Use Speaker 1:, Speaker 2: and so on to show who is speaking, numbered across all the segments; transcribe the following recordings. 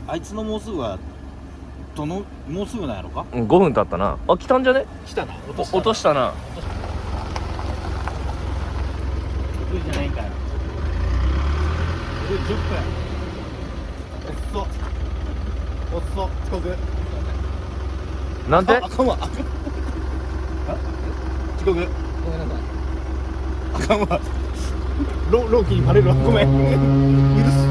Speaker 1: あいつのもうすぐはもうすぐなんやろか。
Speaker 2: 5分経ったな。あ、来たんじゃね。
Speaker 1: 来たな。
Speaker 2: 落としたな。
Speaker 1: 得意じゃないんかい。10分。おっそ遅刻。
Speaker 2: なんで。
Speaker 1: あかんわ。遅刻。ごめんなさい。あかんわ。老期にバレるわ。ごめん。許す。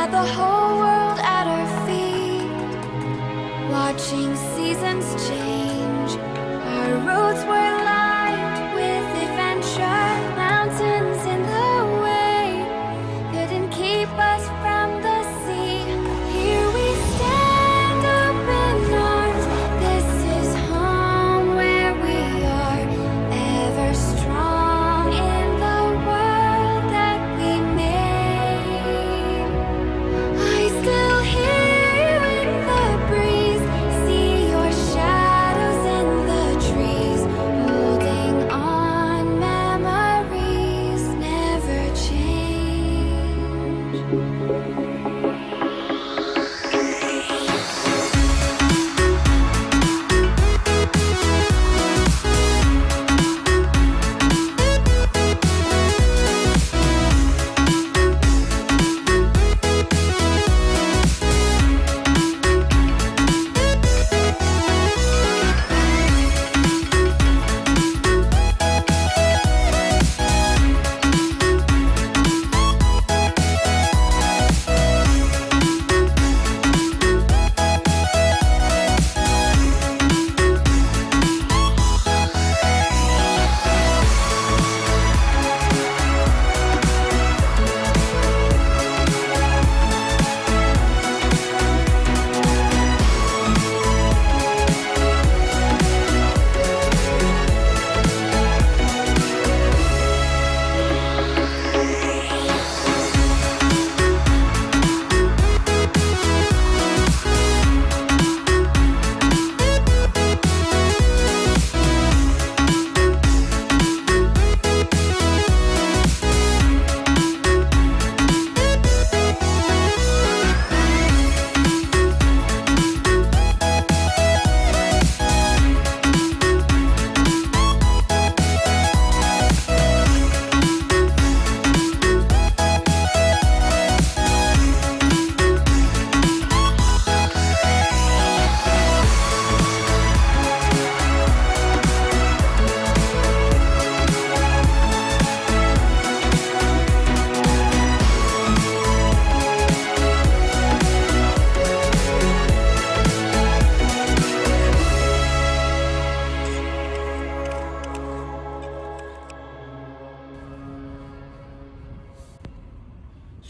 Speaker 3: had the whole world at our feet, watching seasons change. Our roads were lined with adventure, mountains in the way couldn't keep us from the sea. Here we stand, open arms. This is home where we are, ever strong in the world that we made. I still hear you in the breeze, see your shadow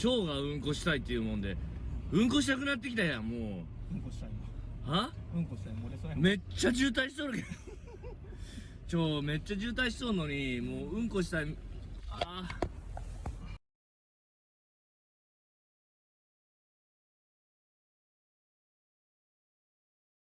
Speaker 2: 蝶がうんこしたいっていうもんで、うんこしたくなってきたやん、もう。
Speaker 1: うんこしたい
Speaker 2: は
Speaker 1: うんこしたい漏れそうやん。
Speaker 2: めっちゃ渋滞しとるけど。めっちゃ渋滞しとんのに、もううんこしたい。ああ。